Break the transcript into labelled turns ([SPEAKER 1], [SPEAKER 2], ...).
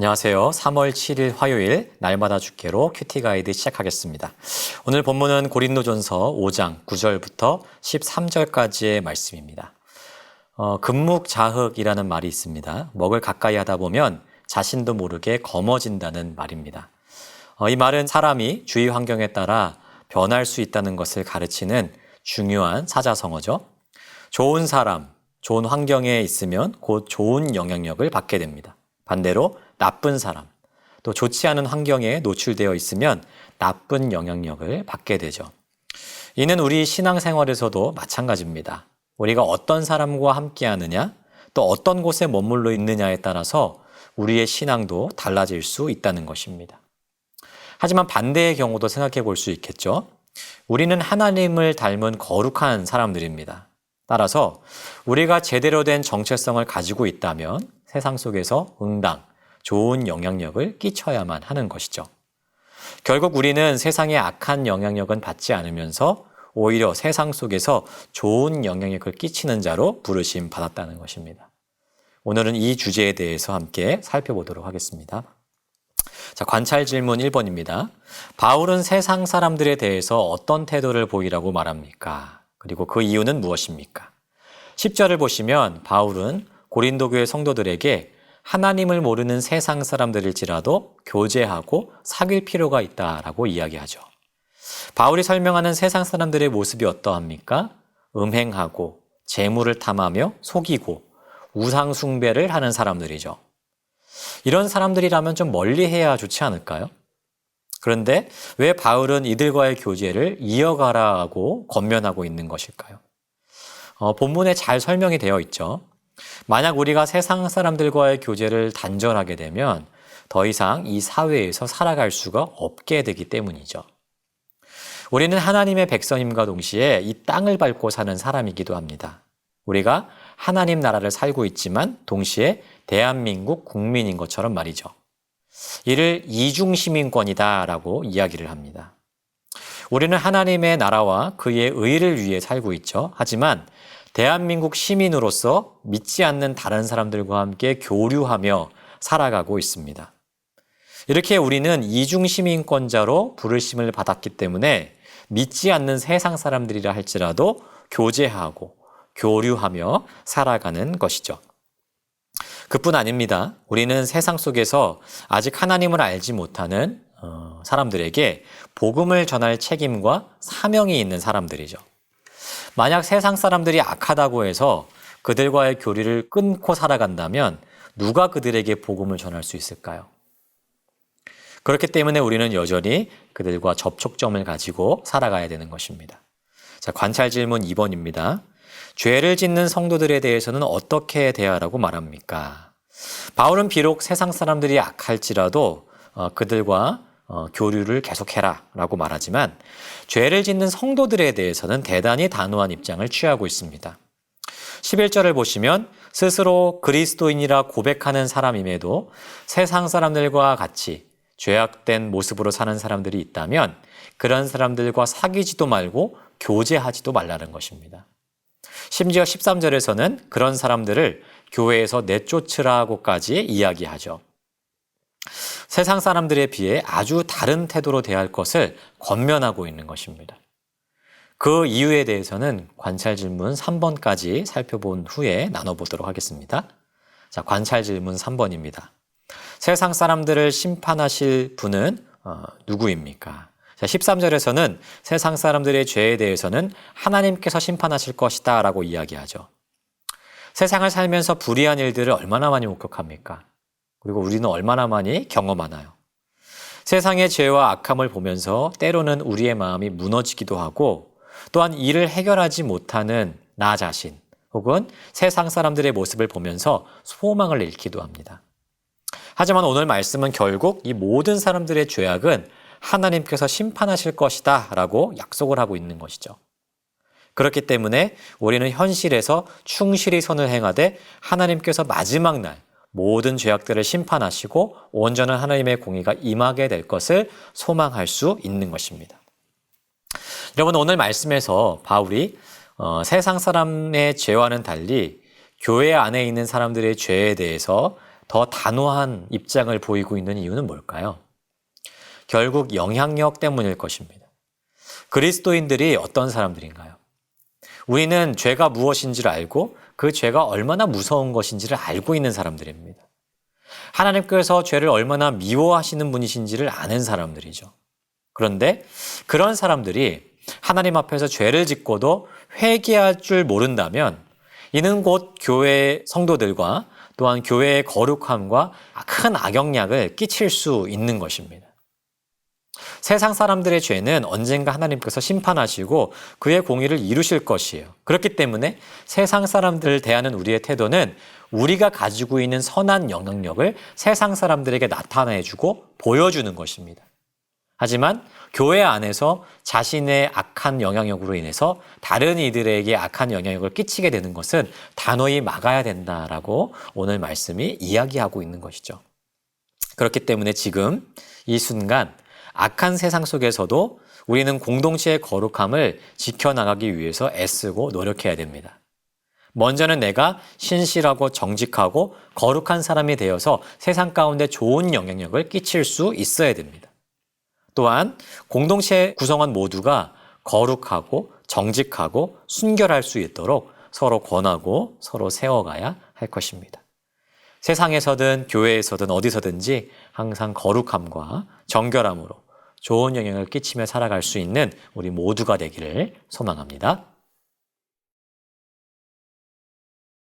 [SPEAKER 1] 안녕하세요. 3월 7일 화요일 날마다 주께로 큐티 가이드 시작하겠습니다. 오늘 본문은 고린도전서 5장 9절부터 13절까지의 말씀입니다. 금묵자흑이라는 말이 있습니다. 먹을 가까이 하다 보면 자신도 모르게 검어진다는 말입니다. 이 말은 사람이 주위 환경에 따라 변할 수 있다는 것을 가르치는 중요한 사자성어죠. 좋은 사람, 좋은 환경에 있으면 곧 좋은 영향력을 받게 됩니다. 반대로 나쁜 사람, 또 좋지 않은 환경에 노출되어 있으면 나쁜 영향력을 받게 되죠. 이는 우리 신앙생활에서도 마찬가지입니다. 우리가 어떤 사람과 함께하느냐, 또 어떤 곳에 머물러 있느냐에 따라서 우리의 신앙도 달라질 수 있다는 것입니다. 하지만 반대의 경우도 생각해 볼 수 있겠죠. 우리는 하나님을 닮은 거룩한 사람들입니다. 따라서 우리가 제대로 된 정체성을 가지고 있다면 세상 속에서 응당, 좋은 영향력을 끼쳐야만 하는 것이죠. 결국 우리는 세상의 악한 영향력은 받지 않으면서 오히려 세상 속에서 좋은 영향력을 끼치는 자로 부르심 받았다는 것입니다. 오늘은 이 주제에 대해서 함께 살펴보도록 하겠습니다. 자, 관찰 질문 1번입니다. 바울은 세상 사람들에 대해서 어떤 태도를 보이라고 말합니까? 그리고 그 이유는 무엇입니까? 10절을 보시면 바울은 고린도 교회 성도들에게 하나님을 모르는 세상 사람들일지라도 교제하고 사귈 필요가 있다라고 이야기하죠. 바울이 설명하는 세상 사람들의 모습이 어떠합니까? 음행하고 재물을 탐하며 속이고 우상 숭배를 하는 사람들이죠. 이런 사람들이라면 좀 멀리해야 좋지 않을까요? 그런데 왜 바울은 이들과의 교제를 이어가라고 권면하고 있는 것일까요? 본문에 잘 설명이 되어 있죠. 만약 우리가 세상 사람들과의 교제를 단절하게 되면 더 이상 이 사회에서 살아갈 수가 없게 되기 때문이죠. 우리는 하나님의 백성임과 동시에 이 땅을 밟고 사는 사람이기도 합니다. 우리가 하나님 나라를 살고 있지만 동시에 대한민국 국민인 것처럼 말이죠. 이를 이중시민권이다라고 이야기를 합니다. 우리는 하나님의 나라와 그의 의를 위해 살고 있죠. 하지만 대한민국 시민으로서 믿지 않는 다른 사람들과 함께 교류하며 살아가고 있습니다. 이렇게 우리는 이중시민권자로 부르심을 받았기 때문에 믿지 않는 세상 사람들이라 할지라도 교제하고 교류하며 살아가는 것이죠. 그뿐 아닙니다. 우리는 세상 속에서 아직 하나님을 알지 못하는 사람들에게 복음을 전할 책임과 사명이 있는 사람들이죠. 만약 세상 사람들이 악하다고 해서 그들과의 교류를 끊고 살아간다면 누가 그들에게 복음을 전할 수 있을까요? 그렇기 때문에 우리는 여전히 그들과 접촉점을 가지고 살아가야 되는 것입니다. 자, 관찰 질문 2번입니다. 죄를 짓는 성도들에 대해서는 어떻게 대하라고 말합니까? 바울은 비록 세상 사람들이 악할지라도 그들과 교류를 계속해라 라고 말하지만 죄를 짓는 성도들에 대해서는 대단히 단호한 입장을 취하고 있습니다. 11절을 보시면 스스로 그리스도인이라 고백하는 사람임에도 세상 사람들과 같이 죄악된 모습으로 사는 사람들이 있다면 그런 사람들과 사귀지도 말고 교제하지도 말라는 것입니다. 심지어 13절에서는 그런 사람들을 교회에서 내쫓으라고까지 이야기하죠. 세상 사람들에 비해 아주 다른 태도로 대할 것을 권면하고 있는 것입니다. 그 이유에 대해서는 관찰 질문 3번까지 살펴본 후에 나눠보도록 하겠습니다. 자, 관찰 질문 3번입니다. 세상 사람들을 심판하실 분은 누구입니까? 자, 13절에서는 세상 사람들의 죄에 대해서는 하나님께서 심판하실 것이다 라고 이야기하죠. 세상을 살면서 불의한 일들을 얼마나 많이 목격합니까? 그리고 우리는 얼마나 많이 경험하나요? 세상의 죄와 악함을 보면서 때로는 우리의 마음이 무너지기도 하고 또한 이를 해결하지 못하는 나 자신 혹은 세상 사람들의 모습을 보면서 소망을 잃기도 합니다. 하지만 오늘 말씀은 결국 이 모든 사람들의 죄악은 하나님께서 심판하실 것이다 라고 약속을 하고 있는 것이죠. 그렇기 때문에 우리는 현실에서 충실히 선을 행하되 하나님께서 마지막 날 모든 죄악들을 심판하시고 온전한 하나님의 공의가 임하게 될 것을 소망할 수 있는 것입니다. 여러분, 오늘 말씀에서 바울이 세상 사람의 죄와는 달리 교회 안에 있는 사람들의 죄에 대해서 더 단호한 입장을 보이고 있는 이유는 뭘까요? 결국 영향력 때문일 것입니다. 그리스도인들이 어떤 사람들인가요? 우리는 죄가 무엇인지를 알고 그 죄가 얼마나 무서운 것인지를 알고 있는 사람들입니다. 하나님께서 죄를 얼마나 미워하시는 분이신지를 아는 사람들이죠. 그런데 그런 사람들이 하나님 앞에서 죄를 짓고도 회개할 줄 모른다면 이는 곧 교회 성도들과 또한 교회의 거룩함과 큰 악영향을 끼칠 수 있는 것입니다. 세상 사람들의 죄는 언젠가 하나님께서 심판하시고 그의 공의를 이루실 것이에요. 그렇기 때문에 세상 사람들을 대하는 우리의 태도는 우리가 가지고 있는 선한 영향력을 세상 사람들에게 나타내주고 보여주는 것입니다. 하지만 교회 안에서 자신의 악한 영향력으로 인해서 다른 이들에게 악한 영향력을 끼치게 되는 것은 단호히 막아야 된다라고 오늘 말씀이 이야기하고 있는 것이죠. 그렇기 때문에 지금 이 순간 악한 세상 속에서도 우리는 공동체의 거룩함을 지켜나가기 위해서 애쓰고 노력해야 됩니다. 먼저는 내가 신실하고 정직하고 거룩한 사람이 되어서 세상 가운데 좋은 영향력을 끼칠 수 있어야 됩니다. 또한 공동체 구성원 모두가 거룩하고 정직하고 순결할 수 있도록 서로 권하고 서로 세워가야 할 것입니다. 세상에서든 교회에서든 어디서든지 항상 거룩함과 정결함으로 좋은 영향을 끼치며 살아갈 수 있는 우리 모두가 되기를 소망합니다.